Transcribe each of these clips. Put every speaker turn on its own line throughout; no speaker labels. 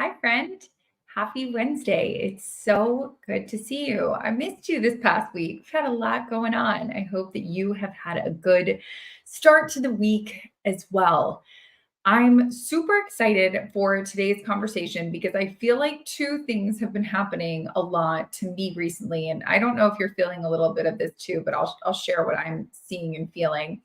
Hi, friend. Happy Wednesday. It's so good to see you. I missed you this past week. We've had a lot going on. I hope that you have had a good start to the week as well. I'm super excited for today's conversation because I feel like two things have been happening a lot to me recently. And I don't know if you're feeling a little bit of this too, but I'll share what I'm seeing and feeling.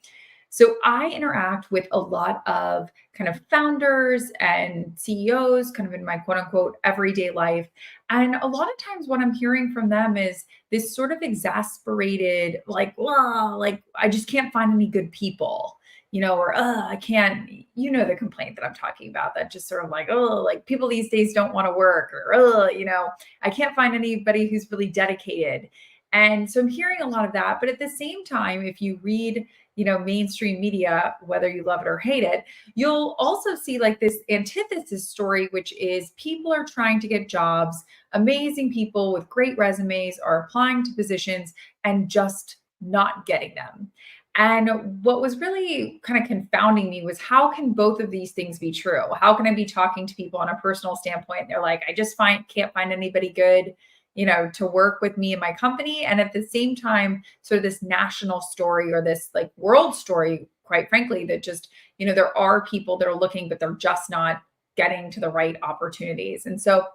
So I interact with a lot of kind of founders and CEOs kind of in my quote unquote everyday life. And a lot of times what I'm hearing from them is this sort of exasperated, like I just can't find any good people, or I can't, the complaint that I'm talking about, that just sort of like, like people these days don't want to work, or, I can't find anybody who's really dedicated. And so I'm hearing a lot of that. But at the same time, if you read, mainstream media, whether you love it or hate it, you'll also see like this antithesis story, which is people are trying to get jobs. Amazing people with great resumes are applying to positions and just not getting them. And what was really kind of confounding me was, how can both of these things be true? How can I be talking to people on a personal standpoint, and they're like, I just can't find anybody good, to work with me and my company. And at the same time, sort of this national story, or this like world story, quite frankly, that just, there are people that are looking, but they're just not getting to the right opportunities. And so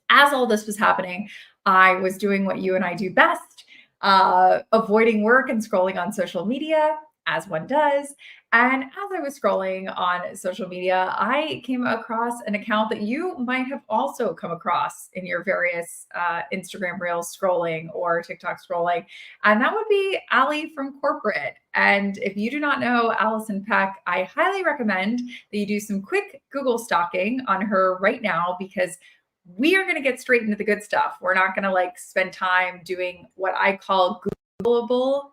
as all this was happening, I was doing what you and I do best, avoiding work and scrolling on social media, as one does. And as I was scrolling on social media, I came across an account that you might have also come across in your various Instagram Reels scrolling or TikTok scrolling. And that would be Allie from corporate. And if you do not know Allison Peck, I highly recommend that you do some quick Google stalking on her right now, because we are going to get straight into the good stuff. We're not going to like spend time doing what I call Googleable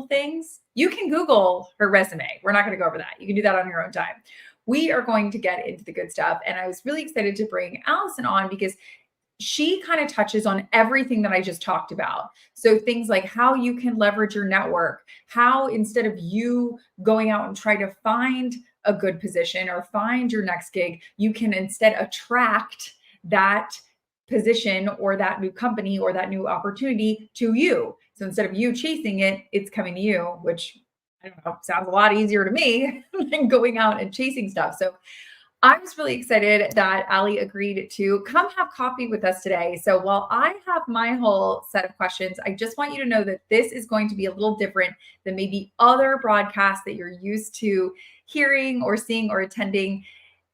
things. You can Google her resume. We're not going to go over that. You can do that on your own time. We are going to get into the good stuff. And I was really excited to bring Allison on because she kind of touches on everything that I just talked about. So things like how you can leverage your network, how instead of you going out and try to find a good position or find your next gig, you can instead attract that position or that new company or that new opportunity to you. So instead of you chasing it, it's coming to you, which I don't know, sounds a lot easier to me than going out and chasing stuff. So I was really excited that Allie agreed to come have coffee with us today. So while I have my whole set of questions, I just want you to know that this is going to be a little different than maybe other broadcasts that you're used to hearing or seeing or attending.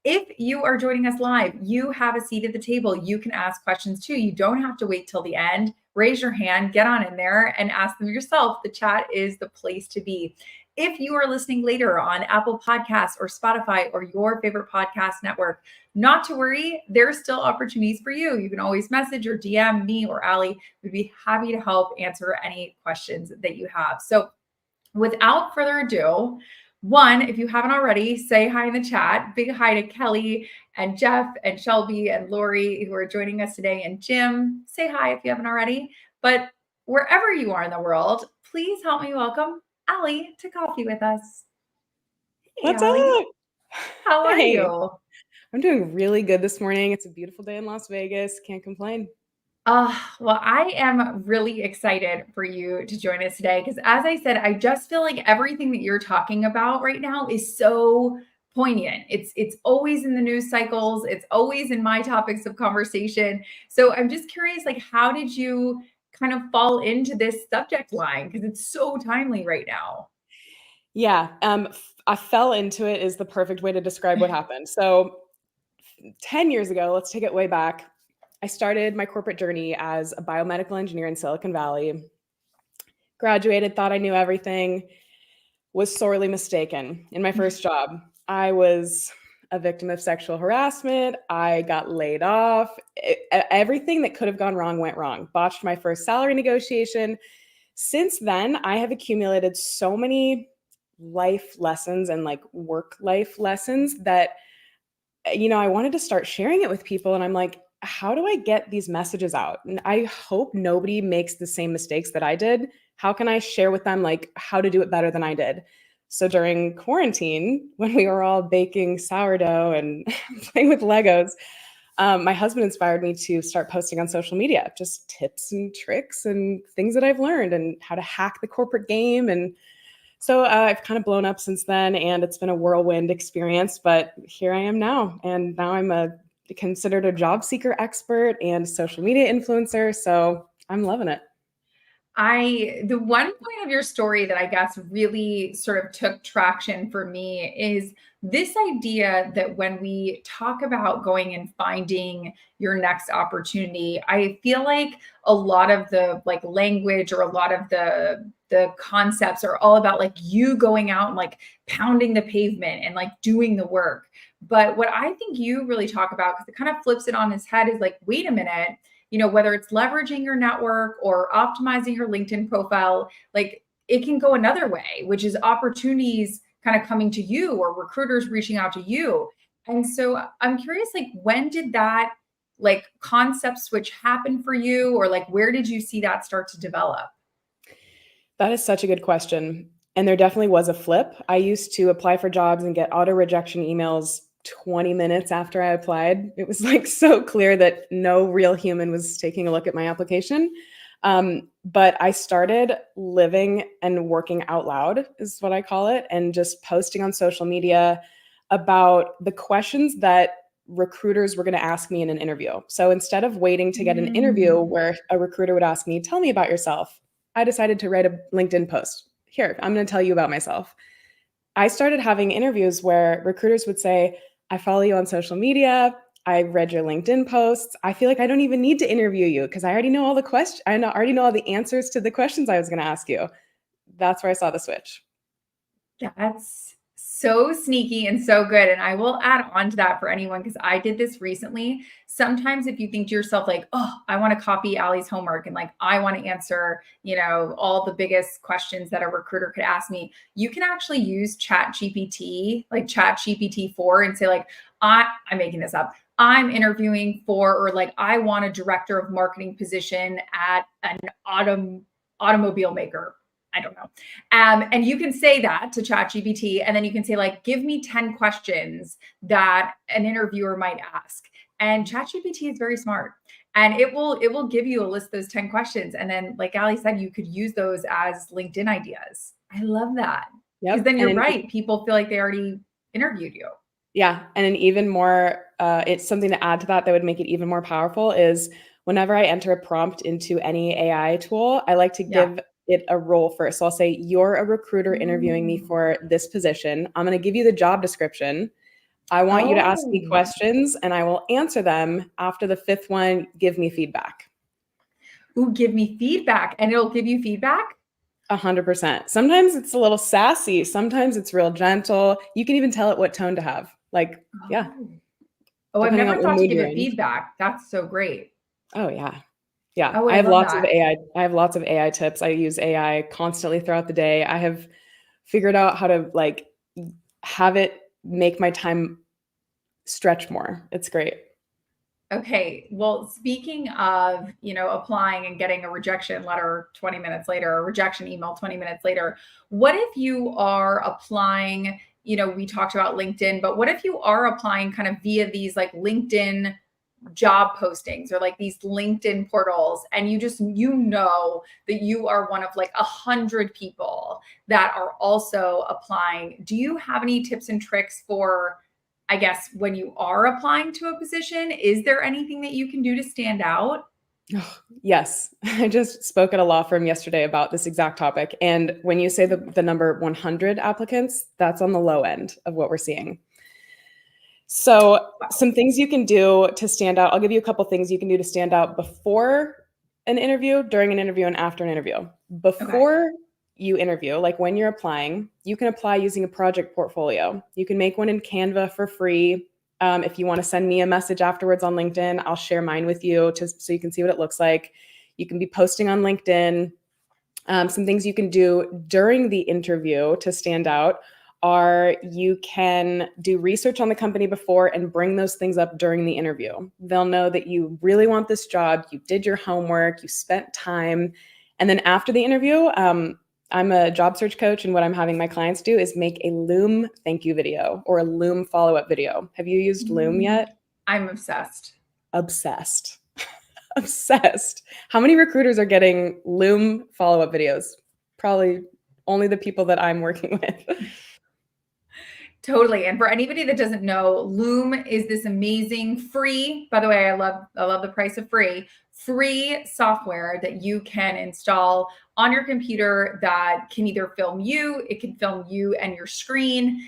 If you are joining us live, you have a seat at the table. You can ask questions too. You don't have to wait till the end. Raise your hand, get on in there and ask them yourself. The chat is the place to be. If you are listening later on Apple Podcasts or Spotify or your favorite podcast network, not to worry, there's still opportunities for you. You can always message or DM me or Allie. We'd be happy to help answer any questions that you have. So without further ado, one, if you haven't already, say hi in the chat. Big hi to Kelly and Jeff and Shelby and Lori who are joining us today, and Jim. Say hi if you haven't already. But wherever you are in the world, please help me welcome Allie to coffee with us. Hey,
What's
Allie.
up?
How are
Hey,
you?
I'm doing really good this morning. It's a beautiful day in Las Vegas. Can't complain.
Well, I am really excited for you to join us today because, as I said, I just feel like everything that you're talking about right now is so poignant. It's always in the news cycles. It's always in my topics of conversation. So I'm just curious, like, how did you kind of fall into this subject line? Because it's so timely right now.
Yeah, I fell into it is the perfect way to describe what happened. So 10 years ago, let's take it way back. I started my corporate journey as a biomedical engineer in Silicon Valley. Graduated, thought I knew everything, was sorely mistaken in my first job. I was a victim of sexual harassment. I got laid off. Everything that could have gone wrong went wrong. Botched my first salary negotiation. Since then, I have accumulated so many life lessons and like work life lessons that, I wanted to start sharing it with people. And I'm like, how do I get these messages out? And I hope nobody makes the same mistakes that I did. How can I share with them like how to do it better than I did? So during quarantine, when we were all baking sourdough and playing with Legos, my husband inspired me to start posting on social media, just tips and tricks and things that I've learned and how to hack the corporate game. And so I've kind of blown up since then, and it's been a whirlwind experience, but here I am now. And now I'm considered a job seeker expert and social media influencer. So I'm loving it.
The one point of your story that I guess really sort of took traction for me is this idea that when we talk about going and finding your next opportunity, I feel like a lot of the like language or a lot of the concepts are all about like you going out and like pounding the pavement and like doing the work. But what I think you really talk about, because it kind of flips it on its head, is like, wait a minute, whether it's leveraging your network or optimizing your LinkedIn profile, like it can go another way, which is opportunities kind of coming to you or recruiters reaching out to you. And so I'm curious, like, when did that like concept switch happen for you? Or like, where did you see that start to develop?
That is such a good question. And there definitely was a flip. I used to apply for jobs and get auto rejection emails 20 minutes after I applied. It was like so clear that no real human was taking a look at my application. But I started living and working out loud, is what I call it, and just posting on social media about the questions that recruiters were going to ask me in an interview. So instead of waiting to get an interview where a recruiter would ask me, tell me about yourself, I decided to write a LinkedIn post. Here, I'm going to tell you about myself. I started having interviews where recruiters would say, I follow you on social media. I read your LinkedIn posts. I feel like I don't even need to interview you because I already know all the questions. Already know all the answers to the questions I was going to ask you. That's where I saw the switch.
That's so sneaky and so good. And I will add on to that for anyone, because I did this recently. Sometimes if you think to yourself, like, oh, I want to copy Allie's homework and like, I want to answer, all the biggest questions that a recruiter could ask me, you can actually use Chatgpt, like Chatgpt 4, and say like, I'm making this up. I'm interviewing for, or like, I want a director of marketing position at an automobile maker. I don't know. And you can say that to ChatGPT, and then you can say like, give me 10 questions that an interviewer might ask. And ChatGPT is very smart, and it will give you a list of those 10 questions. And then, like Allie said, you could use those as LinkedIn ideas. I love that. Because
Yep.
then you're right. People feel like they already interviewed you.
Yeah. And an even more, it's something to add to that would make it even more powerful is whenever I enter a prompt into any AI tool, I like to give it a role first. So I'll say, you're a recruiter interviewing me for this position. I'm going to give you the job description. I want you to ask me questions and I will answer them. After the fifth one, give me feedback.
Ooh, give me feedback. And it'll give you feedback?
100%. Sometimes it's a little sassy. Sometimes it's real gentle. You can even tell it what tone to have. Like, yeah.
Oh, I've
Depending
never
on what
thought to
mood
give
you're
it
in.
feedback. That's so great.
Oh yeah. Yeah.
Oh,
I
I
have
love
lots of
that.
AI. I have lots of AI tips. I use AI constantly throughout the day. I have figured out how to like have it make my time stretch more. It's great.
Okay. Well, speaking of, applying and getting a rejection letter 20 minutes later, or rejection email 20 minutes later, what if you are applying, we talked about LinkedIn, but what if you are applying kind of via these like LinkedIn job postings or like these LinkedIn portals, and that you are one of like 100 people that are also applying? Do you have any tips and tricks for, I guess, when you are applying to a position? Is there anything that you can do to stand out?
Oh, yes. I just spoke at a law firm yesterday about this exact topic. And when you say the number 100 applicants, that's on the low end of what we're seeing. So some things you can do to stand out. I'll give you a couple things you can do to stand out before an interview, during an interview, and after an interview. Before you interview, like when you're applying, you can apply using a project portfolio. You can make one in Canva for free. If you want to send me a message afterwards on LinkedIn, I'll share mine with you so you can see what it looks like. You can be posting on LinkedIn. Some things you can do during the interview to stand out are you can do research on the company before and bring those things up during the interview. They'll know that you really want this job, you did your homework, you spent time. And then after the interview, I'm a job search coach, and what I'm having my clients do is make a Loom thank you video or a Loom follow-up video. Have you used Loom yet?
I'm obsessed.
Obsessed. Obsessed. How many recruiters are getting Loom follow-up videos? Probably only the people that I'm working with.
Totally. And for anybody that doesn't know, Loom is this amazing free, by the way, I love the price of free software that you can install on your computer that can either film you, it can film you and your screen.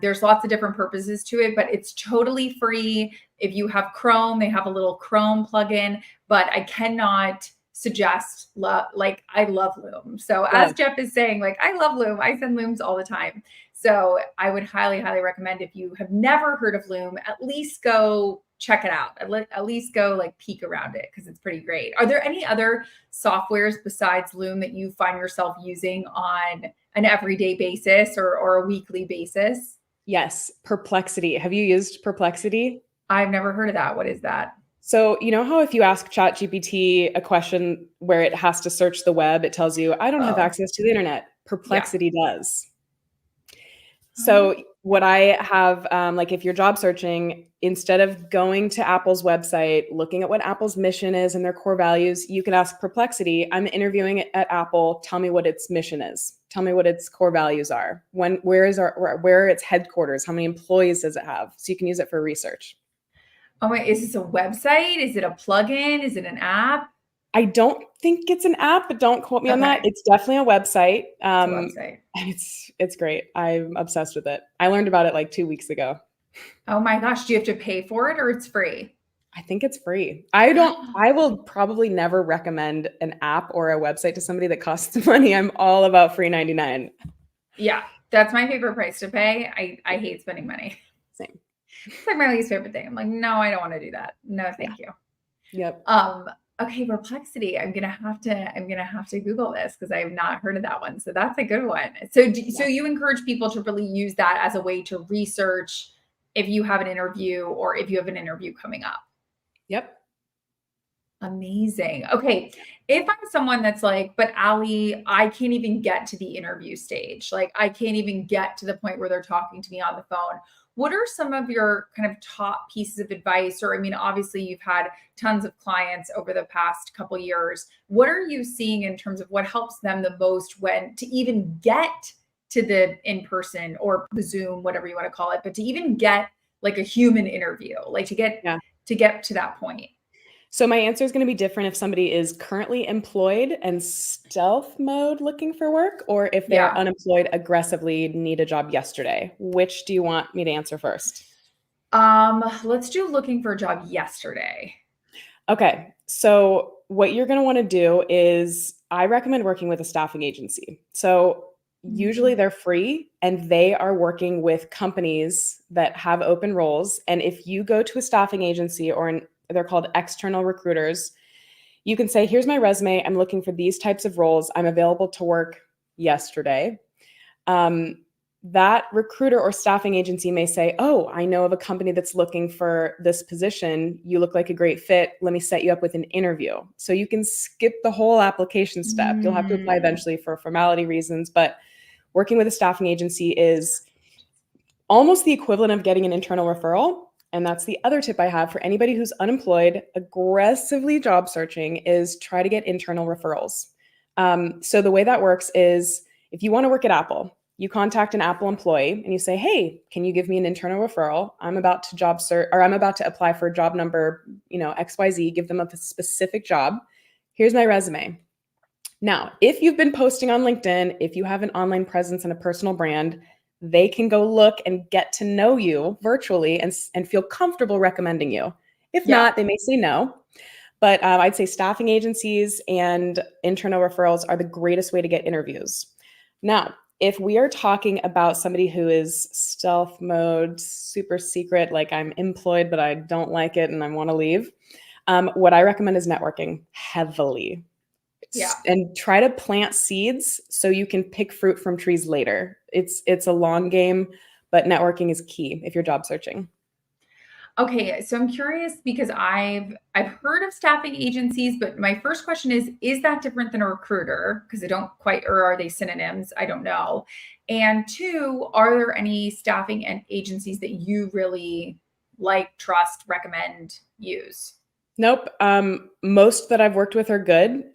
There's lots of different purposes to it, but it's totally free. If you have Chrome, they have a little Chrome plugin, but I cannot suggest like I love Loom. So as Jeff is saying, like I love Loom. I send Looms all the time. So I would highly recommend, if you have never heard of Loom, at least go check it out. At least go like peek around it because it's pretty great. Are there any other softwares besides Loom that you find yourself using on an everyday basis or a weekly basis?
Yes, Perplexity. Have you used Perplexity?
I've never heard of that. What is that?
So, you know how if you ask Chatgpt a question where it has to search the web, it tells you, I don't have access to the internet. Perplexity does. So what I have, like if you're job searching, instead of going to Apple's website, looking at what Apple's mission is and their core values, you can ask Perplexity, I'm interviewing at Apple. Tell me what its mission is. Tell me what its core values are. Where are its headquarters? How many employees does it have? So you can use it for research.
Oh my, is this a website? Is it a plugin? Is it an app?
I don't think it's an app, but don't quote me on that. It's definitely a website.
It's a website.
It's great. I'm obsessed with it. I learned about it like 2 weeks ago.
Oh my gosh. Do you have to pay for it or it's free?
I think it's free. I will probably never recommend an app or a website to somebody that costs money. I'm all about free 99.
Yeah, that's my favorite price to pay. I hate spending money.
Same.
It's like my least favorite thing. I'm like, no, I don't want to do that. No, thank you.
Yep.
Okay, Perplexity. I'm gonna have to Google this because I have not heard of that one. So that's a good one. So so you encourage people to really use that as a way to research if you have an interview or if you have an interview coming up.
Yep.
Amazing. Okay. If I'm someone that's like, but Allie, I can't even get to the interview stage. Like I can't even get to the point where they're talking to me on the phone. What are some of your kind of top pieces of advice? Or, I mean, obviously you've had tons of clients over the past couple of years. What are you seeing in terms of what helps them the most when to even get to the in-person or the Zoom, whatever you want to call it, but to even get like a human interview, like to get to that point?
So my answer is going to be different if somebody is currently employed and stealth mode looking for work, or if they're unemployed, aggressively need a job yesterday. Which do you want me to answer first?
Let's do looking for a job yesterday.
Okay. So what you're going to want to do is I recommend working with a staffing agency. So usually they're free and they are working with companies that have open roles. And if you go to a staffing agency or they're called external recruiters, you can say, here's my resume. I'm looking for these types of roles. I'm available to work yesterday. That recruiter or staffing agency may say, oh, I know of a company that's looking for this position. You look like a great fit. Let me set you up with an interview. So you can skip the whole application step. You'll have to apply eventually for formality reasons, but working with a staffing agency is almost the equivalent of getting an internal referral. And that's the other tip I have for anybody who's unemployed, aggressively job searching, is try to get internal referrals. So the way that works is if you want to work at Apple, you contact an Apple employee and you say, hey, can you give me an internal referral? I'm about to job search, or I'm about to apply for job number, XYZ, give them a specific job. Here's my resume. Now, if you've been posting on LinkedIn, if you have an online presence and a personal brand, they can go look and get to know you virtually and feel comfortable recommending you. If not, they may say no. But I'd say staffing agencies and internal referrals are the greatest way to get interviews. Now, if we are talking about somebody who is stealth mode, super secret, like I'm employed, but I don't like it and I want to leave, what I recommend is networking heavily. And try to plant seeds so you can pick fruit from trees later. It's a long game, but networking is key if you're job searching.
Okay, so I'm curious because I've heard of staffing agencies, but my first question is that different than a recruiter? Because I don't quite, or are they synonyms? I don't know. And two, are there any staffing and agencies that you really like, trust, recommend, use?
Nope. Most that I've worked with are good.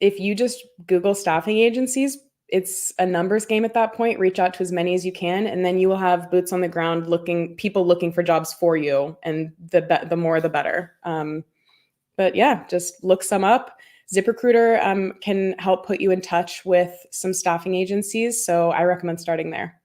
If you just Google staffing agencies, it's a numbers game at that point. Reach out to as many as you can, and then you will have boots on the ground people looking for jobs for you, and the more the better. But yeah, just look some up. ZipRecruiter can help put you in touch with some staffing agencies, so I recommend starting there.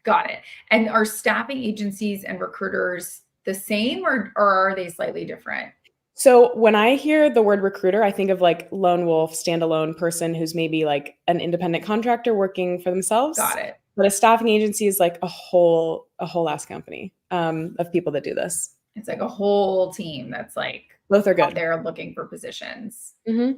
Got it. And are staffing agencies and recruiters the same, or are they slightly different?
So when I hear the word recruiter, I think of like lone wolf, standalone person who's maybe like an independent contractor working for themselves.
Got it.
But a staffing agency is like a whole ass company of people that do this.
It's like a whole team that's like
Both are
out
good.
there looking for positions.
Hmm.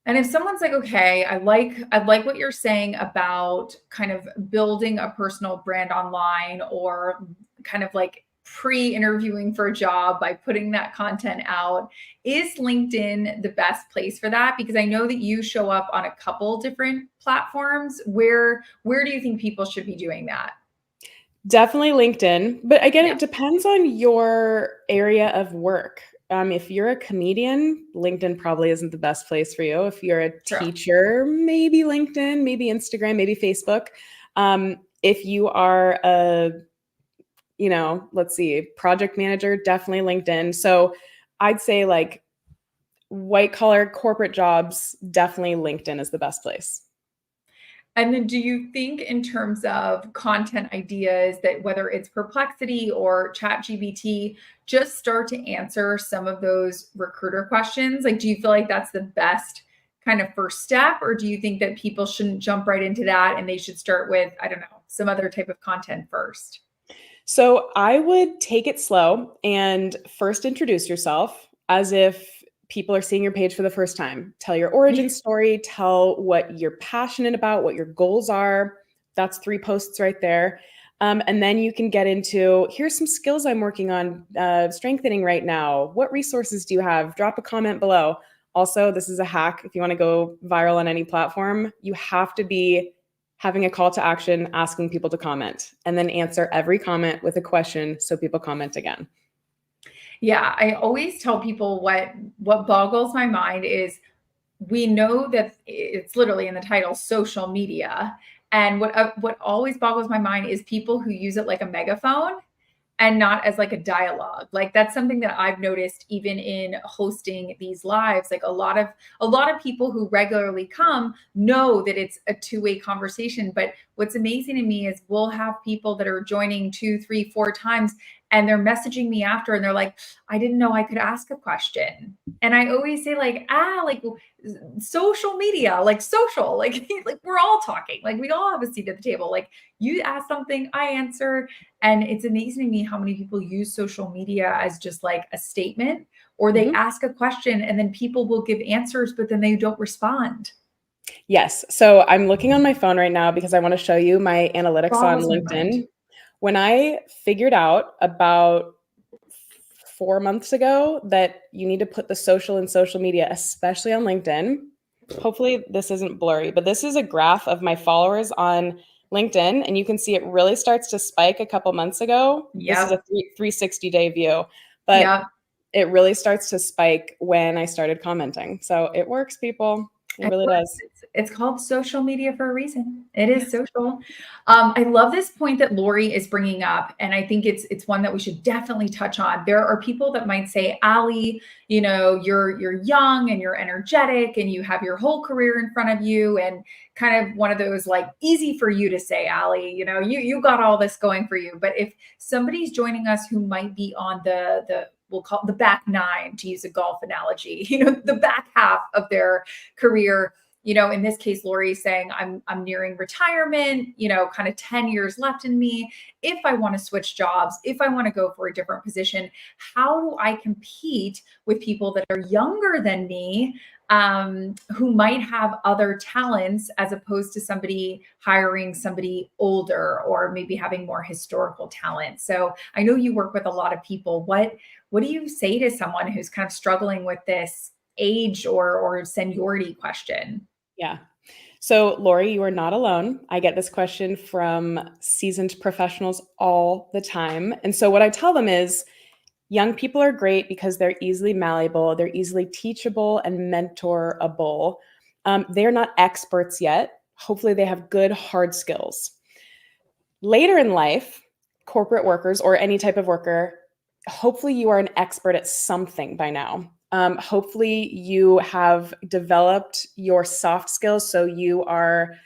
And if someone's like, okay, I like what you're saying about kind of building a personal brand online, or kind of like pre-interviewing for a job by putting that content out, is LinkedIn the best place for that? Because I know that you show up on a couple different platforms. Where do you think people should be doing that?
Definitely LinkedIn. But again,
Yeah,
it depends on your area of work. If you're a comedian, LinkedIn probably isn't the best place for you. If you're a
true.
teacher, maybe LinkedIn, maybe Instagram, maybe Facebook. If you are let's see, project manager, definitely LinkedIn. So I'd say like white collar corporate jobs, definitely LinkedIn is the best place.
And then do you think in terms of content ideas that whether it's Perplexity or ChatGPT, just start to answer some of those recruiter questions? Like, do you feel like that's the best kind of first step? Or do you think that people shouldn't jump right into that and they should start with, I don't know, some other type of content first?
So I would take it slow and first introduce yourself as if people are seeing your page for the first time. Tell your origin story, tell what you're passionate about, what your goals are. That's 3 posts right there. And then you can get into here's some skills I'm working on strengthening right now. What resources do you have? Drop a comment below. Also, this is a hack. If you want to go viral on any platform, you have to be having a call to action, asking people to comment, and then answer every comment with a question so people comment again.
Yeah, I always tell people what boggles my mind is we know that it's literally in the title, social media. And what always boggles my mind is people who use it like a megaphone and not as like a dialogue. Like that's something that I've noticed even in hosting these lives. Like a lot of people who regularly come know that it's a two-way conversation. But what's amazing to me is we'll have people that are joining 2, 3, 4 times and they're messaging me after and they're like, I didn't know I could ask a question. And I always say like social media, like social, like like we're all talking, like we all have a seat at the table. Like you ask something, I answer, and it's amazing to me how many people use social media as just like a statement, or they
Mhm.
ask a question and then people will give answers, but then they don't respond.
Yes. So I'm looking on my phone right now because I want to show you my analytics on
Boggles my mind.
LinkedIn. When I figured out about 4 months ago that you need to put the social in social media, especially on LinkedIn. Hopefully, this isn't blurry, but this is a graph of my followers on LinkedIn, and you can see it really starts to spike a couple months ago. This is a
Yep.
360-day view, but
Yep.
it really starts to spike when I started commenting. So it works, people. It
It
really
works.
does.
It's called social media for a reason. It is
Yes.
social. I love this point that Lori is bringing up, and I think it's one that we should definitely touch on. There are people that might say, "Allie, you're young and you're energetic, and you have your whole career in front of you, and kind of one of those like easy for you to say, Allie. You got all this going for you." But if somebody's joining us who might be on the we'll call it the back nine, to use a golf analogy, the back half of their career. In this case, Lori is saying, I'm nearing retirement, kind of 10 years left in me. If I want to switch jobs, if I want to go for a different position, how do I compete with people that are younger than me? who might have other talents as opposed to somebody hiring somebody older or maybe having more historical talent. So I know you work with a lot of people. What do you say to someone who's kind of struggling with this age or seniority question?
Yeah. So, Lori, you are not alone. I get this question from seasoned professionals all the time. And so, what I tell them is young people are great because they're easily malleable, they're easily teachable and mentorable. They're not experts yet. Hopefully, they have good hard skills. Later in life, corporate workers or any type of worker, hopefully you are an expert at something by now. Hopefully you have developed your soft skills so you are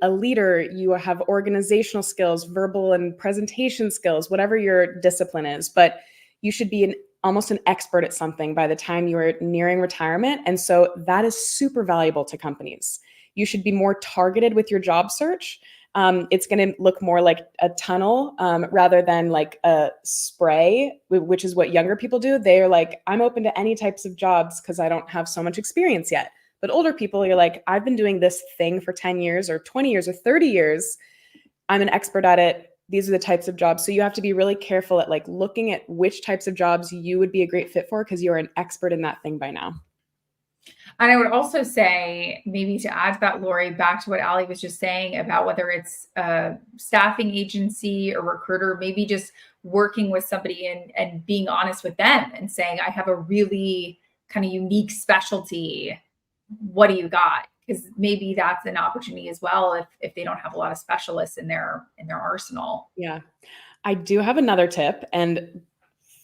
a leader, you have organizational skills, verbal and presentation skills, whatever your discipline is, but you should be almost an expert at something by the time you are nearing retirement. And so that is super valuable to companies. You should be more targeted with your job search. It's going to look more like a tunnel rather than like a spray, which is what younger people do. They're like, I'm open to any types of jobs because I don't have so much experience yet. But older people, you're like, I've been doing this thing for 10 years or 20 years or 30 years. I'm an expert at it. These are the types of jobs. So you have to be really careful at like looking at which types of jobs you would be a great fit for because you're an expert in that thing by now.
And I would also say, maybe to add to that, Lori, back to what Ali was just saying about whether it's a staffing agency or recruiter, maybe just working with somebody and being honest with them and saying, I have a really kind of unique specialty. What do you got? Because maybe that's an opportunity as well if they don't have a lot of specialists in their arsenal.
Yeah. I do have another tip, and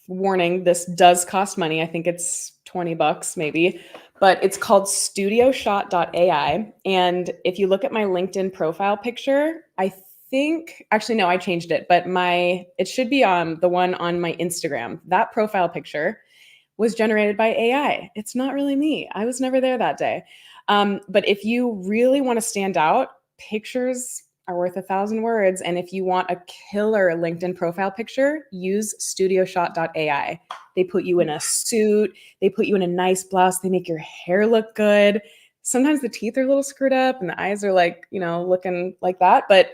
warning, this does cost money. I think it's $20 maybe, but it's called studioshot.ai. And if you look at my LinkedIn profile picture, I think, actually, no, I changed it, but it should be on the one on my Instagram. That profile picture was generated by AI. It's not really me. I was never there that day. But if you really want to stand out, pictures are worth 1,000 words. And if you want a killer LinkedIn profile picture, use studioshot.ai. They put you in a suit, they put you in a nice blouse, they make your hair look good. Sometimes the teeth are a little screwed up and the eyes are like, looking like that. But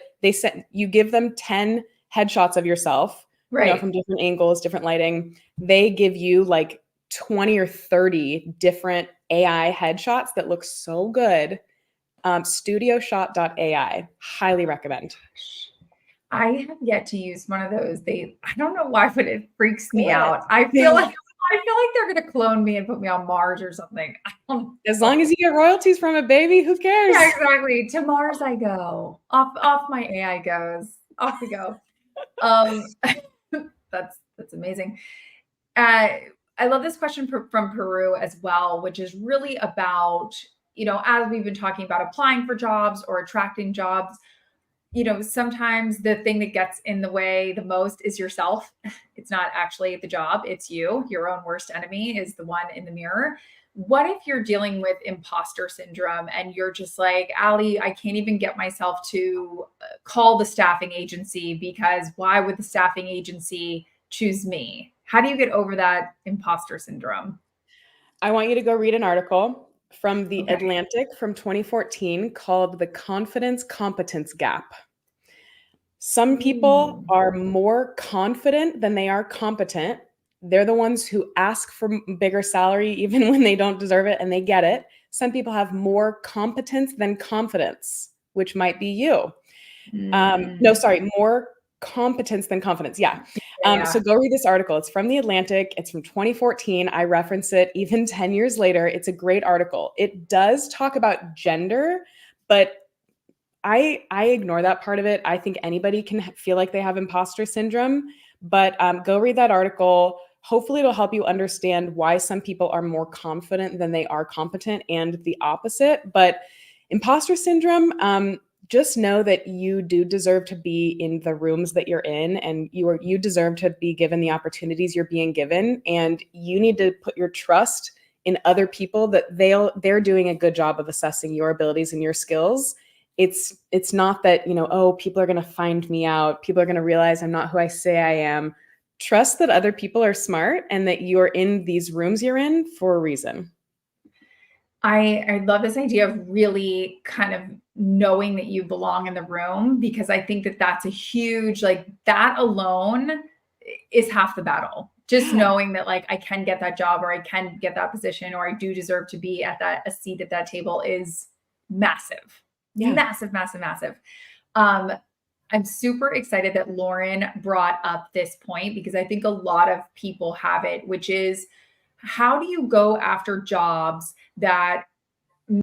you give them 10 headshots of yourself,
Right.
from different angles, different lighting. They give you like 20 or 30 different AI headshots that look so good. Studioshot.ai. Highly recommend.
I have yet to use one of those. I don't know why, but it freaks me
Good.
out. I feel like they're gonna clone me and put me on Mars or something.
As long as you get royalties from it, baby, who cares?
Yeah, exactly. To Mars I go. Off my AI goes. Off we go. That's amazing. I love this question from Peru as well, which is really about, as we've been talking about applying for jobs or attracting jobs, sometimes the thing that gets in the way the most is yourself. It's not actually the job, it's you. Your own worst enemy is the one in the mirror. What if you're dealing with imposter syndrome and you're just like, Ali, I can't even get myself to call the staffing agency because why would the staffing agency choose me? How do you get over that imposter syndrome?
I want you to go read an article from The
Okay.
Atlantic from 2014 called The Confidence Competence Gap. Some people are more confident than they are competent. They're the ones who ask for bigger salary even when they don't deserve it and they get it. Some people have more competence than confidence, which might be you. No, sorry, more competence than confidence. Yeah. So go read this article. It's from The Atlantic. It's from 2014. I reference it even 10 years later. It's a great article. It does talk about gender, but I ignore that part of it. I think anybody can feel like they have imposter syndrome, but go read that article. Hopefully it'll help you understand why some people are more confident than they are competent and the opposite. But imposter syndrome, just know that you do deserve to be in the rooms that you're in, and you deserve to be given the opportunities you're being given, and you need to put your trust in other people that they're doing a good job of assessing your abilities and your skills. It's not that, oh, people are going to find me out. People are going to realize I'm not who I say I am. Trust that other people are smart and that you're in these rooms you're in for a reason.
I love this idea of really kind of knowing that you belong in the room, because I think that that's a huge, like, that alone is half the battle. Just
Yeah.
knowing that, like, I can get that job, or I can get that position, or I do deserve to be at a seat at that table is massive,
Yeah.
massive, massive, massive. Um, I'm super excited that Lauren brought up this point, because I think a lot of people have it, which is, how do you go after jobs that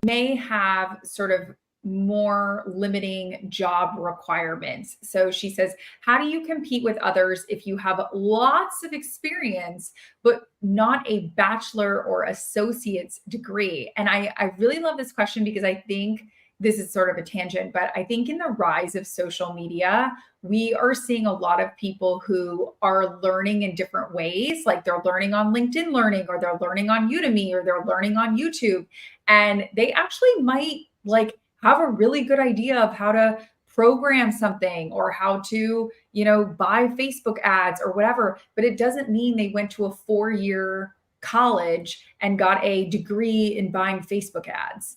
may have sort of more limiting job requirements? So she says, how do you compete with others if you have lots of experience, but not a bachelor or associate's degree? And I really love this question, because I think this is sort of a tangent, but I think in the rise of social media, we are seeing a lot of people who are learning in different ways. Like, they're learning on LinkedIn Learning, or they're learning on Udemy, or they're learning on YouTube. And they actually might, like, have a really good idea of how to program something, or how to, buy Facebook ads or whatever, but it doesn't mean they went to a 4-year college and got a degree in buying Facebook ads.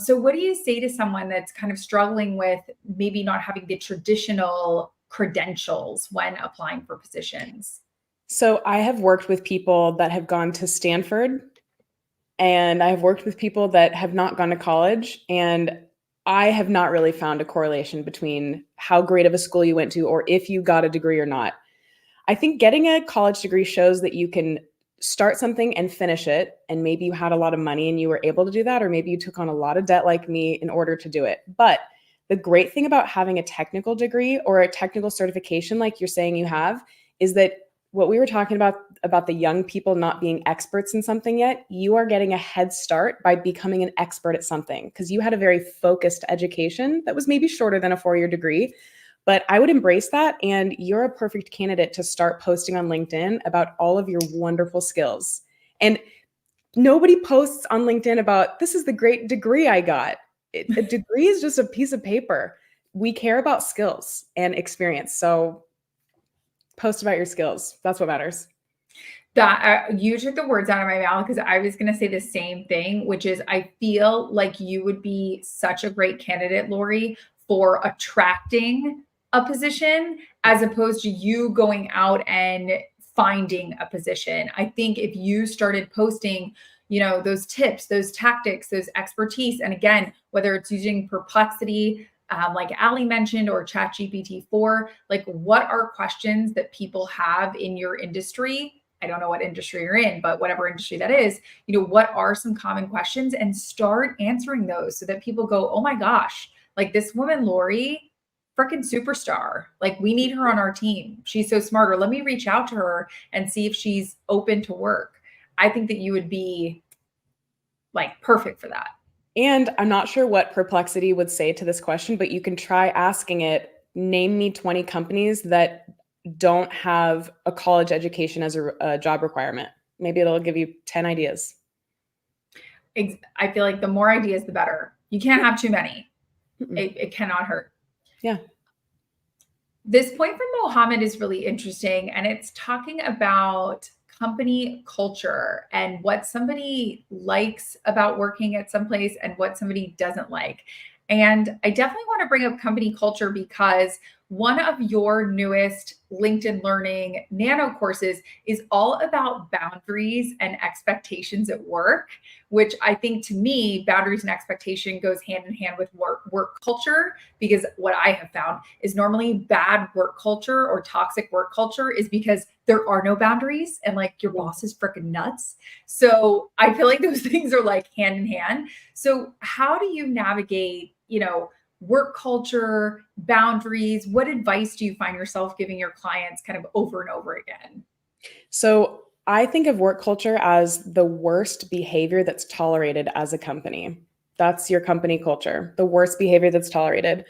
So what do you say to someone that's kind of struggling with maybe not having the traditional credentials when applying for positions?
So I have worked with people that have gone to Stanford, and I have worked with people that have not gone to college, and I have not really found a correlation between how great of a school you went to or if you got a degree or not. I think getting a college degree shows that you can start something and finish it, and maybe you had a lot of money and you were able to do that, or maybe you took on a lot of debt like me in order to do it. But the great thing about having a technical degree or a technical certification like you're saying you have is that what we were talking about the young people not being experts in something yet, you are getting a head start by becoming an expert at something, because you had a very focused education that was maybe shorter than a 4-year degree. But I would embrace that, and you're a perfect candidate to start posting on LinkedIn about all of your wonderful skills. And nobody posts on LinkedIn about, this is the great degree I got. A degree is just a piece of paper. We care about skills and experience. So post about your skills. That's what matters.
That you took the words out of my mouth, because I was going to say the same thing, which is, I feel like you would be such a great candidate, Lori, for attracting a position, as opposed to you going out and finding a position. I think if you started posting, those tips, those tactics, those expertise, and again, whether it's using Perplexity, like Ali mentioned, or ChatGPT 4, like, what are questions that people have in your industry? I don't know what industry you're in, but whatever industry that is, what are some common questions, and start answering those, so that people go, oh my gosh, like, this woman, Lori, freaking superstar. Like, we need her on our team. She's so smart. Or let me reach out to her and see if she's open to work. I think that you would be, like, perfect for that.
And I'm not sure what Perplexity would say to this question, but you can try asking it, name me 20 companies that don't have a college education as a job requirement. Maybe it'll give you 10 ideas.
I feel like the more ideas, the better. You can't have too many.
Mm-mm.
It cannot hurt.
Yeah.
This point from Mohammed is really interesting, and it's talking about company culture and what somebody likes about working at some place and what somebody doesn't like. And I definitely want to bring up company culture, because one of your newest LinkedIn Learning Nano courses is all about boundaries and expectations at work, which I think, to me, boundaries and expectation goes hand in hand with work culture, because what I have found is normally bad work culture or toxic work culture is because there are no boundaries, and, like, your boss is freaking nuts. So I feel like those things are, like, hand in hand. So how do you navigate, work culture, boundaries? What advice do you find yourself giving your clients kind of over and over again?
So I think of work culture as the worst behavior that's tolerated as a company. That's your company culture, the worst behavior that's tolerated.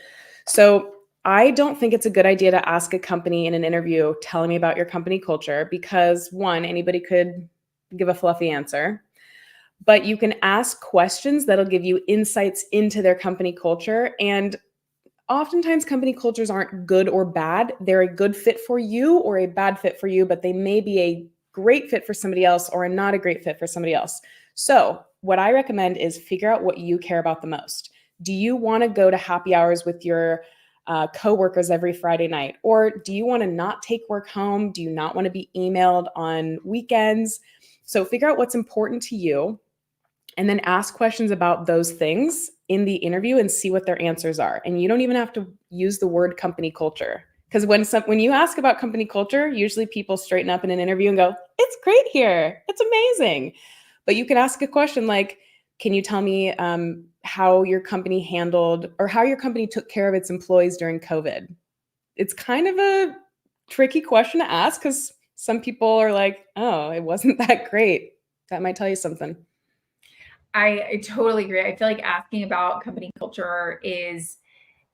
So I don't think it's a good idea to ask a company in an interview, tell me about your company culture, because one, anybody could give a fluffy answer. But you can ask questions that'll give you insights into their company culture. And oftentimes company cultures aren't good or bad. They're a good fit for you or a bad fit for you, but they may be a great fit for somebody else or a not a great fit for somebody else. So what I recommend is figure out what you care about the most. Do you want to go to happy hours with your coworkers every Friday night? Or do you want to not take work home? Do you not want to be emailed on weekends? So figure out what's important to you and then ask questions about those things in the interview and see what their answers are. And you don't even have to use the word company culture. Because when you ask about company culture, usually people straighten up in an interview and go, "It's great here. It's amazing." But you can ask a question like, "Can you tell me how your company handled or how your company took care of its employees during COVID?" It's kind of a tricky question to ask because some people are like, "Oh, it wasn't that great." That might tell you something.
I totally agree. I feel like asking about company culture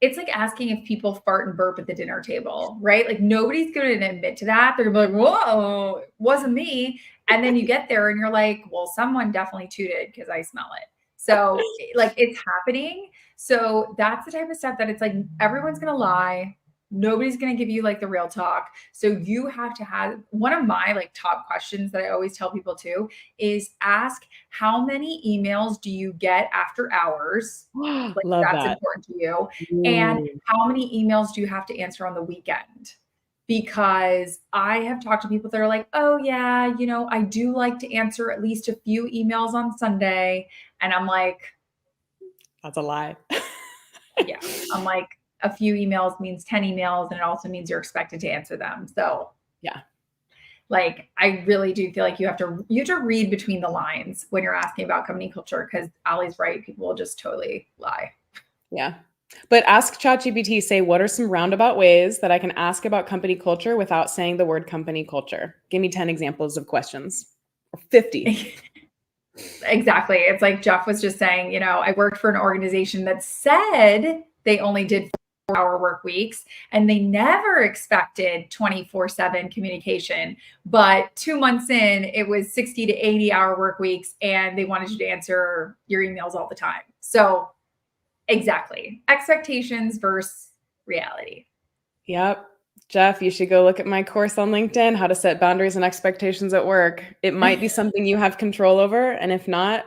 it's like asking if people fart and burp at the dinner table, right? Like nobody's going to admit to that. They're gonna be like, "Whoa, it wasn't me." And then you get there and you're like, "Well, someone definitely tooted because I smell it." So like it's happening. So that's the type of stuff that it's like everyone's going to lie. Nobody's going to give you like the real talk. So you have to have one of my like top questions that I always tell people too is ask how many emails do you get after hours? Like
Love
that's
that.
important to you. And
Ooh.
how many emails do you have to answer on the weekend? Because I have talked to people that are like, "Oh, yeah, I do like to answer at least a few emails on Sunday." And I'm like,
That's a lie.
yeah, I'm like, a few emails means 10 emails, and it also means you're expected to answer them. So,
Yeah.
like, I really do feel like you have to read between the lines when you're asking about company culture because Ali's right. People will just totally lie.
Yeah. But ask ChatGPT, say, what are some roundabout ways that I can ask about company culture without saying the word company culture? Give me 10 examples of questions or 50.
Exactly. It's like Jeff was just saying, I worked for an organization that said they only did 4-hour work weeks and they never expected 24/7 communication. But 2 months in, it was 60 to 80-hour work weeks and they wanted you to answer your emails all the time. So, exactly. Expectations versus reality.
Yep. Jeff, you should go look at my course on LinkedIn, How to Set Boundaries and Expectations at Work. It might be something you have control over. And if not,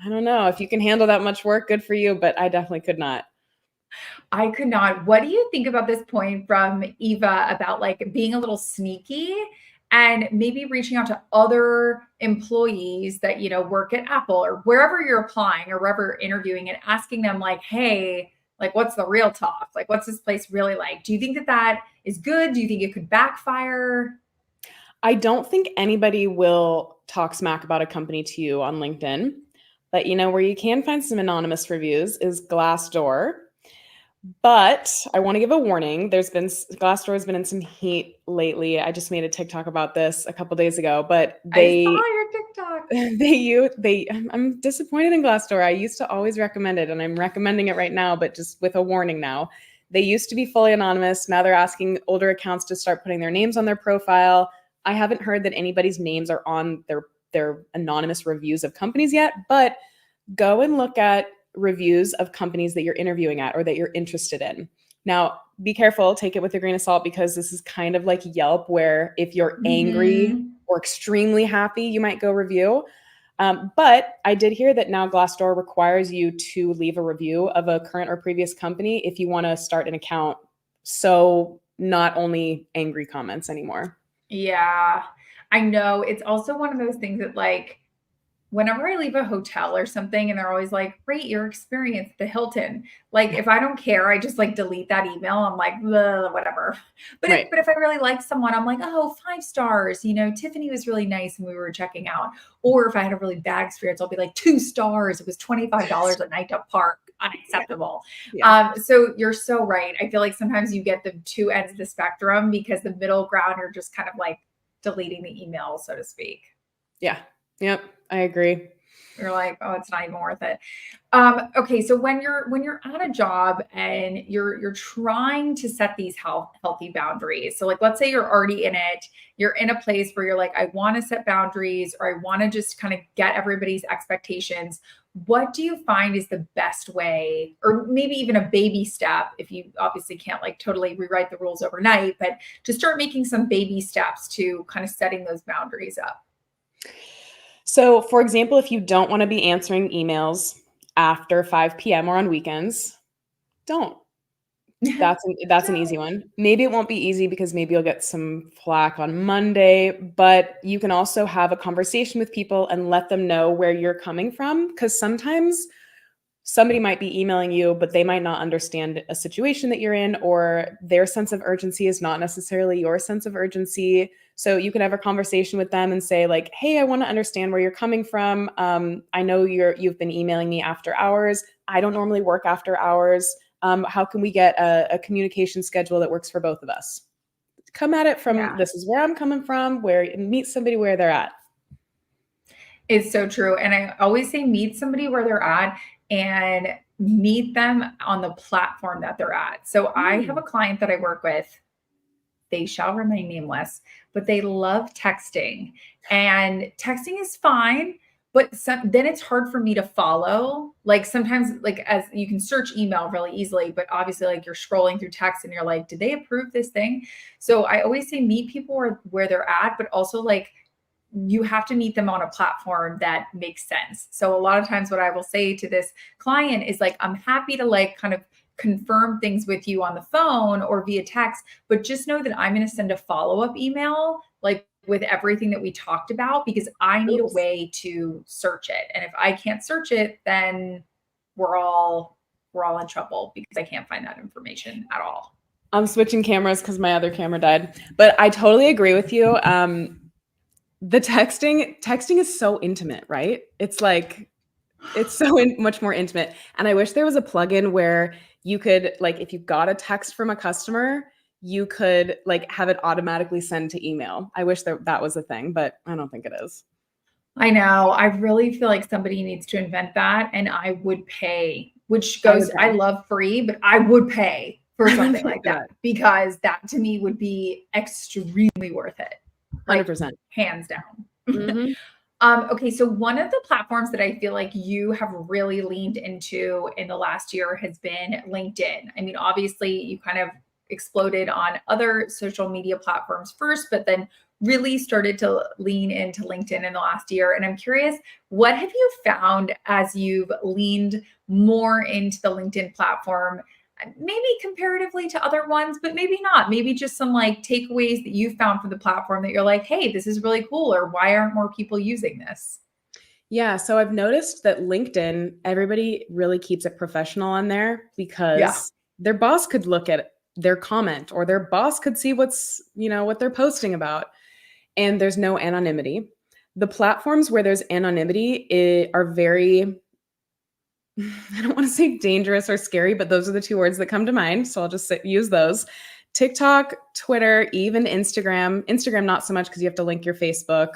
I don't know. If you can handle that much work, good for you. But I definitely could not.
I could not. What do you think about this point from Eva about like being a little sneaky and maybe reaching out to other employees that, work at Apple or wherever you're applying or wherever you're interviewing and asking them like, "Hey, like what's the real talk? Like what's this place really like?" Do you think that that is good? Do you think it could backfire?
I don't think anybody will talk smack about a company to you on LinkedIn. But where you can find some anonymous reviews is Glassdoor. But I want to give a warning. Glassdoor has been in some heat lately. I just made a TikTok about this a couple days ago, but
I saw your TikTok.
I'm disappointed in Glassdoor. I used to always recommend it and I'm recommending it right now, but just with a warning now. They used to be fully anonymous. Now they're asking older accounts to start putting their names on their profile. I haven't heard that anybody's names are on their anonymous reviews of companies yet, but go and look at reviews of companies that you're interviewing at or that you're interested in. Now, be careful, take it with a grain of salt because this is kind of like Yelp, where if you're angry
Mhm.
or extremely happy, you might go review. But I did hear that now Glassdoor requires you to leave a review of a current or previous company if you want to start an account. So, not only angry comments anymore.
Yeah. I know. It's also one of those things that like whenever I leave a hotel or something and they're always like, "Rate your experience at the Hilton." Like if I don't care, I just like delete that email. I'm like, "Ugh, whatever." But if
Right.
but if I really like someone, I'm like, "Oh, 5 stars. Tiffany was really nice when we were checking out." Or if I had a really bad experience, I'll be like 2 stars. It was $25 a night to park.
Yeah.
Unacceptable.
Yeah.
So you're so right. I feel like sometimes you get the two ends of the spectrum because the middle ground are just kind of like deleting the email, so to speak.
Yeah. Yep. I agree.
You're like, "Oh, it's not even worth it." Okay, so when you're at a job and you're trying to set these healthy boundaries. So like let's say you're already in it, you're in a place where you're like, "I want to set boundaries or I want to just kind of get everybody's expectations." What do you find is the best way, or maybe even a baby step, if you obviously can't like totally rewrite the rules overnight, but to start making some baby steps to kind of setting those boundaries up?
So, for example, if you don't want to be answering emails after 5 p.m. or on weekends, don't. That's an easy
Don't.
one. Maybe it won't be easy because maybe you'll get some flack on Monday, but you can also have a conversation with people and let them know where you're coming from, because sometimes somebody might be emailing you, but they might not understand a situation that you're in, or their sense of urgency is not necessarily your sense of urgency. So you can have a conversation with them and say like, "Hey, I want to understand where you're coming from. I know you've been emailing me after hours. I don't normally work after hours. How can we get a communication schedule that works for both of us?" Come at it from,
Yeah.
this is where I'm coming from, where meet somebody where they're at.
It's so true. And I always say meet somebody where they're at and meet them on the platform that they're at. So I have
Mm.
a client that I work with. They shall remain nameless, but they love texting. And texting is fine, but then it's hard for me to follow. Like sometimes, like as you can search email really easily, but obviously, like you're scrolling through text and you're like, did they approve this thing? So I always say meet people where they're at, but also like you have to meet them on a platform that makes sense. So a lot of times what I will say to this client is like, I'm happy to like kind of confirm things with you on the phone or via text, but just know that I'm going to send a follow-up email like with everything that we talked about because I need a
Oops.
way to search it. And if I can't search it, then we're all in trouble because I can't find that information at all.
I'm switching cameras because my other camera died. But I totally agree with you. The texting is so intimate, right? It's like it's so much more intimate. And I wish there was a plugin where you could, like, if you got a text from a customer, you could like have it automatically send to email. I wish that was a thing, but I don't think it is.
I know. I really feel like somebody needs to invent that, and I would pay, which
I would
goes, I
pay.
love free, but I would pay for
I would
something
pay
like
for
that
that.
because that to me would be extremely worth it, like
100%.
hands down.
Mhm.
Okay, so one of the platforms that I feel like you have really leaned into in the last year has been LinkedIn. I mean, obviously, you kind of exploded on other social media platforms first, but then really started to lean into LinkedIn in the last year. And I'm curious, what have you found as you've leaned more into the LinkedIn platform? Maybe comparatively to other ones, but maybe not. Maybe just some like takeaways that you found from the platform that you're like, hey, this is really cool, or why aren't more people using this?
Yeah, so I've noticed that LinkedIn, everybody really keeps it professional on there
Yeah.
because their boss could look at their comment, or their boss could see what they're posting about, and there's no anonymity. The platforms where there's anonymity are very I don't want to say dangerous or scary, but those are the two words that come to mind. So I'll just use those. TikTok, Twitter, even Instagram. Instagram, not so much because you have to link your Facebook.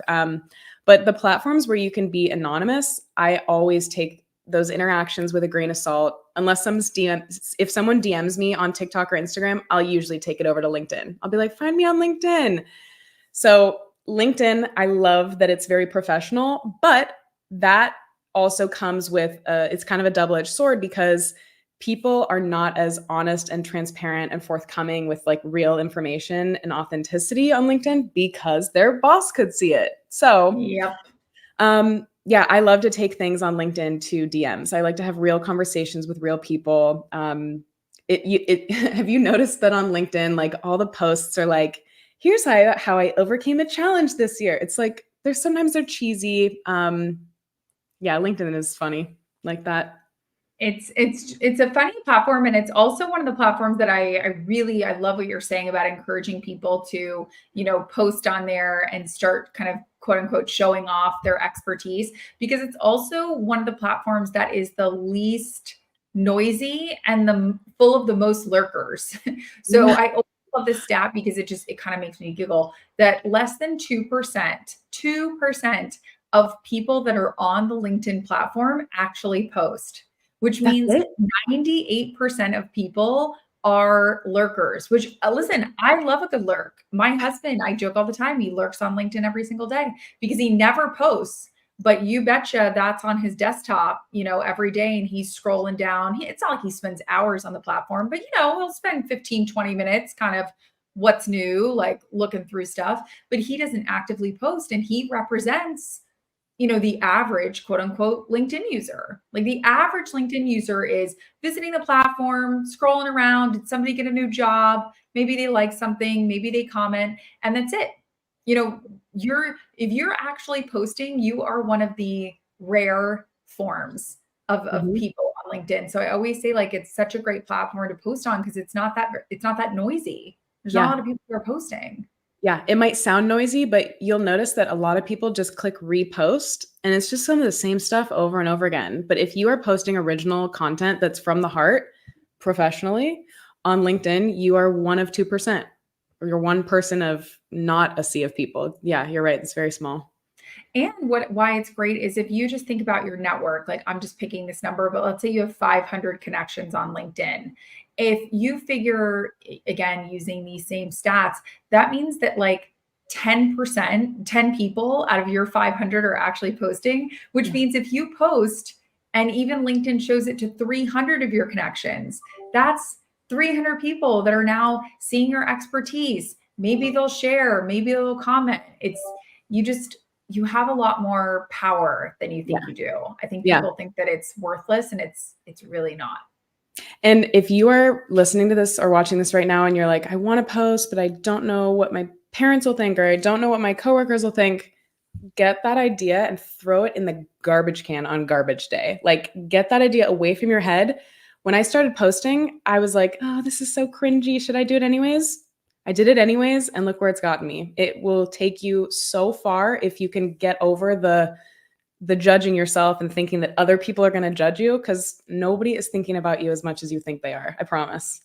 But the platforms where you can be anonymous, I always take those interactions with a grain of salt. Unless if someone DMs me on TikTok or Instagram, I'll usually take it over to LinkedIn. I'll be like, find me on LinkedIn. So LinkedIn, I love that it's very professional, but that also comes with it's kind of a double-edged sword because people are not as honest and transparent and forthcoming with like real information and authenticity on LinkedIn because their boss could see it. So
Yep.
yeah, I love to take things on LinkedIn to DMs. I like to have real conversations with real people. Have you noticed that on LinkedIn, like all the posts are like, here's how I overcame a challenge this year. It's like sometimes they're cheesy. Yeah, LinkedIn is funny like that.
It's a funny platform, and it's also one of the platforms that I love what you're saying about encouraging people to, post on there and start kind of quote unquote showing off their expertise, because it's also one of the platforms that is the least noisy and the full of the most lurkers. So
Yeah,
I always love this stat because it kind of makes me giggle that less than 2% of people that are on the LinkedIn platform actually post, which
that's
means
it.
98% of people are lurkers, which listen, I love a good lurk. My husband, I joke all the time, he lurks on LinkedIn every single day because he never posts, but you betcha that's on his desktop, every day. And he's scrolling down. It's not like he spends hours on the platform, but he'll spend 15, 20 minutes kind of what's new, like looking through stuff, but he doesn't actively post, and he represents the average quote unquote LinkedIn user. Like the average LinkedIn user is visiting the platform, scrolling around. Did somebody get a new job? Maybe they like something, maybe they comment, and that's it. If you're actually posting, you are one of the rare forms of
Mhm.
people on LinkedIn. So I always say like it's such a great platform to post on because it's not that noisy. There's not a
Yeah.
lot of people who are posting.
Yeah, it might sound noisy, but you'll notice that a lot of people just click repost and it's just some of the same stuff over and over again. But if you are posting original content that's from the heart professionally on LinkedIn, you are one of 2%, or you're one person of not a sea of people. Yeah, you're right. It's very small.
And why it's great is if you just think about your network, like I'm just picking this number, but let's say you have 500 connections on LinkedIn. If you figure, again, using these same stats, that means that like 10%, 10 people out of your 500 are actually posting, which
Yeah.
means if you post and even LinkedIn shows it to 300 of your connections, that's 300 people that are now seeing your expertise. Maybe they'll share, maybe they'll comment. You just, you have a lot more power than you
Yeah.
think you do. I think
Yeah.
people think that it's worthless and it's really not.
And if you are listening to this or watching this right now and you're like, I want to post, but I don't know what my parents will think, or I don't know what my coworkers will think, get that idea and throw it in the garbage can on garbage day. Like, get that idea away from your head. When I started posting, I was like, oh, this is so cringy. Should I do it anyways? I did it anyways, and look where it's gotten me. It will take you so far if you can get over the judging yourself and thinking that other people are going to judge you, because nobody is thinking about you as much as you think they are. I promise.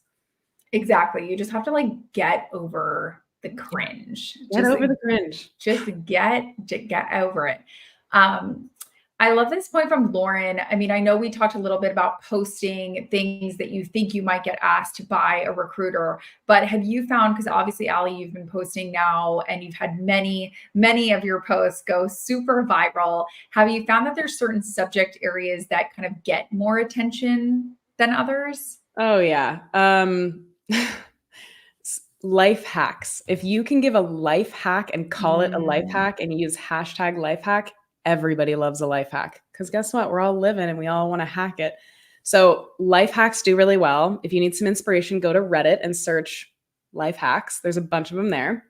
Exactly. You just have to like get over the
Yeah.
cringe.
Get over the cringe.
Just get over it. Um, I love this point from Lauren. I mean, I know we talked a little bit about posting things that you think you might get asked by a recruiter, but have you found, because obviously, Ali, you've been posting now and you've had many of your posts go super viral. Have you found that there's certain subject areas that kind of get more attention than others?
Oh yeah. Life hacks. If you can give a life hack and call it a life
Mm,
hack and use hashtag life hack, everybody loves a life hack. Because guess what? We're all living and we all want to hack it. So life hacks do really well. If you need some inspiration, go to Reddit and search life hacks. There's a bunch of them there.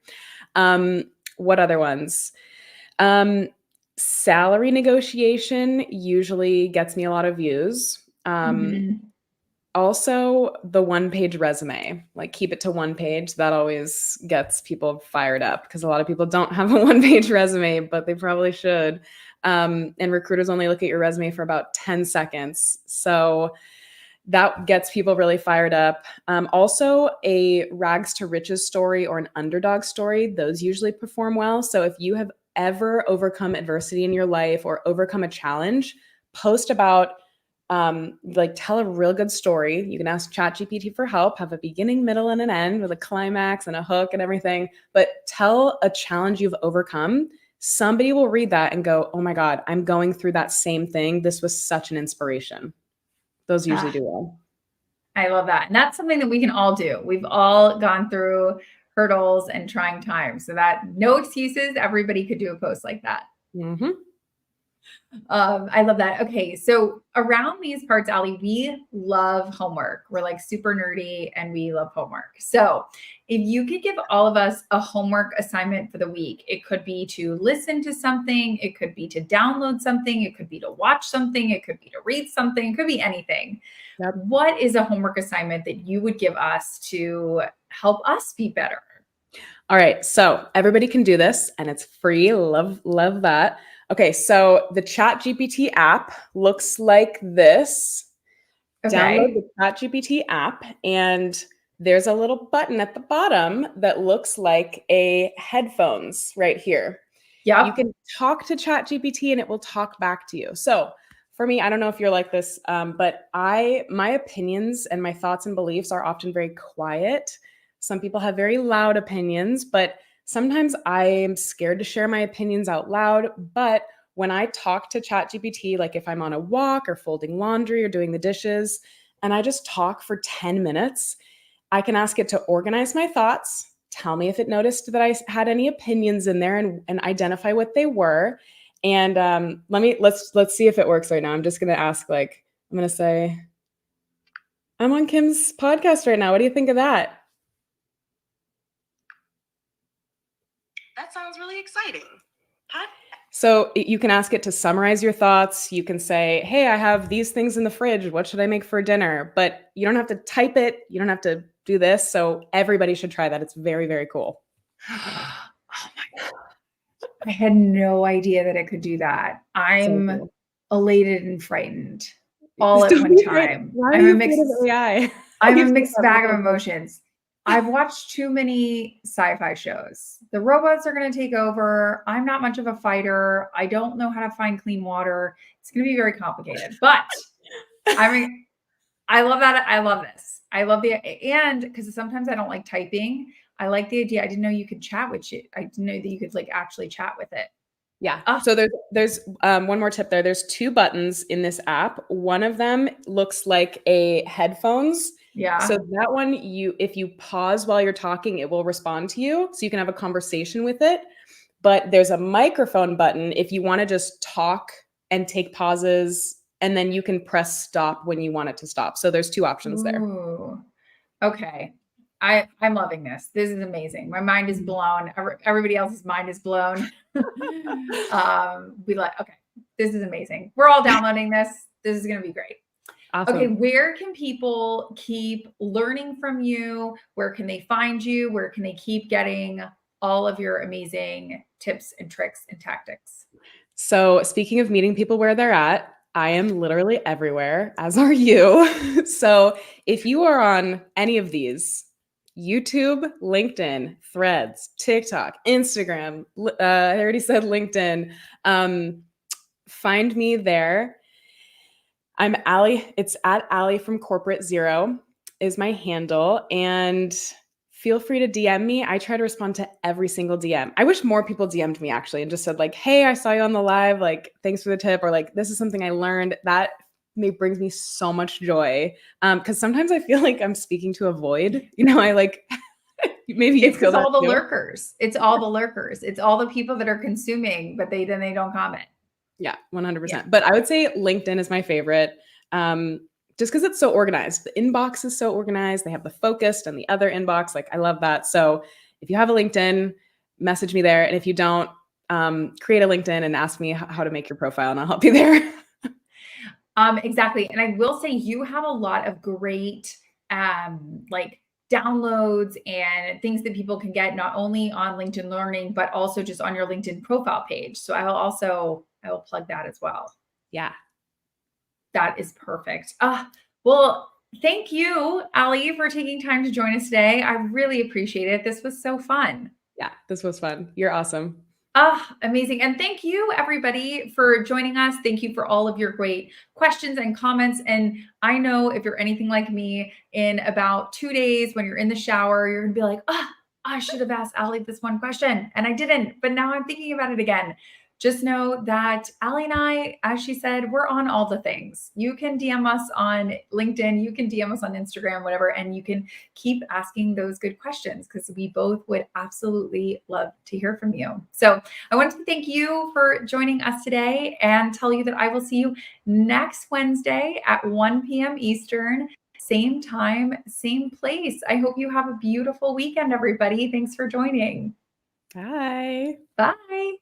What other ones? Um, Salary negotiation usually gets me a lot of views.
mhm.
Also, the one-page resume, like keep it to one page. That always gets people fired up because a lot of people don't have a one-page resume, but they probably should. And recruiters only look at your resume for about 10 seconds. So that gets people really fired up. Also, a rags to riches story or an underdog story, those usually perform well. So if you have ever overcome adversity in your life or overcome a challenge, post about like tell a real good story. You can ask ChatGPT for help, have a beginning, middle, and an end with a climax and a hook and everything. But tell a challenge you've overcome. Somebody will read that and go, oh my God, I'm going through that same thing. This was such an inspiration. Those usually
Ah,
do well.
I love that. And that's something that we can all do. We've all gone through hurdles and trying times. So that no excuses, everybody could do a post like that.
Hmm.
I love that. Okay, so around these parts, Ali, we love homework. We're like super nerdy and we love homework. So, if you could give all of us a homework assignment for the week, it could be to listen to something, it could be to download something, it could be to watch something, it could be to read something, it could be anything.
Yep.
What is a homework assignment that you would give us to help us be better?
All right. So everybody can do this and it's free. Love that. Okay. So the ChatGPT app looks like this. Download
Okay.
the ChatGPT app, and there's a little button at the bottom that looks like a headphones right here. You
Yep.
can talk to ChatGPT and it will talk back to you. So for me, I don't know if you're like this, but my opinions and my thoughts and beliefs are often very quiet. Some people have very loud opinions, but sometimes I am scared to share my opinions out loud. But when I talk to ChatGPT, like if I'm on a walk or folding laundry or doing the dishes, and I just talk for 10 minutes, I can ask it to organize my thoughts, tell me if it noticed that I had any opinions in there and identify what they were. And let's see if it works right now. I'm just gonna ask, like, I'm gonna say, I'm on Kim's podcast right now. What do you think of that?
That sounds really exciting. Huh?
So you can ask it to summarize your thoughts. You can say, hey, I have these things in the fridge. What should I make for dinner? But you don't have to type it. You don't have to do this. So everybody should try that. It's very, very cool.
Oh my God. I had no idea that it could do that.
So
I'm
cool.
elated and frightened all at
Don't
one
be afraid.
time.
Why are
I'm a
you afraid
mixed
of AI?
I'm a
You've
mixed
said that
bag of
multiple times.
emotions. I've watched too many sci-fi shows. The robots are going to take over. I'm not much of a fighter. I don't know how to find clean water. It's going to be very complicated. But I mean, I love that. I love this. I love and because sometimes I don't like typing. I like the idea. I didn't know you could chat with it. I didn't know that you could like actually chat with it.
Yeah.
Ah.
So there's one more tip there. There's 2 buttons in this app. One of them looks like a headphones.
Yeah.
So that one, if you pause while you're talking, it will respond to you. So you can have a conversation with it. But there's a microphone button if you want to just talk and take pauses, and then you can press stop when you want it to stop. So there's 2 options there.
Ooh. Okay. I'm loving this. This is amazing. My mind is blown. Everybody else's mind is blown. Okay. This is amazing. We're all downloading this. This is going to be great.
Awesome.
Okay. Where can people keep learning from you? Where can they find you? Where can they keep getting all of your amazing tips and tricks and tactics?
So speaking of meeting people where they're at, I am literally everywhere, as are you. So if you are on any of these, YouTube, LinkedIn, Threads, TikTok, Instagram, I already said LinkedIn, find me there. I'm Allie. It's at Allie from Corporate Zero is my handle. And feel free to DM me. I try to respond to every single DM. I wish more people DM'd me actually and just said like, hey, I saw you on the live. Like, thanks for the tip. Or like, this is something I learned. That brings me so much joy. Because sometimes I feel like I'm speaking to a void. I like, maybe you feel that
all the
too.
lurkers. It's all the lurkers. It's all the people that are consuming, but they don't comment.
Yeah, 100%. But I would say LinkedIn is my favorite. Just because it's so organized. The inbox is so organized. They have the focused and the other inbox. Like, I love that. So if you have a LinkedIn, message me there. And if you don't, create a LinkedIn and ask me how to make your profile and I'll help you there.
Exactly. And I will say you have a lot of great like downloads and things that people can get not only on LinkedIn Learning, but also just on your LinkedIn profile page. So I will plug that as well.
Yeah.
That is perfect. Well, thank you, Allie, for taking time to join us today. I really appreciate it. This was so fun.
Yeah, this was fun. You're awesome.
Amazing. And thank you, everybody, for joining us. Thank you for all of your great questions and comments. And I know if you're anything like me, in about 2 days, when you're in the shower, you're going to be like, I should have asked Allie this one question and I didn't, but now I'm thinking about it again. Just know that Allie and I, as she said, we're on all the things. You can DM us on LinkedIn, you can DM us on Instagram, whatever, and you can keep asking those good questions because we both would absolutely love to hear from you. So I want to thank you for joining us today and tell you that I will see you next Wednesday at 1 p.m. Eastern. Same time, same place. I hope you have a beautiful weekend, everybody. Thanks for joining.
Bye.
Bye.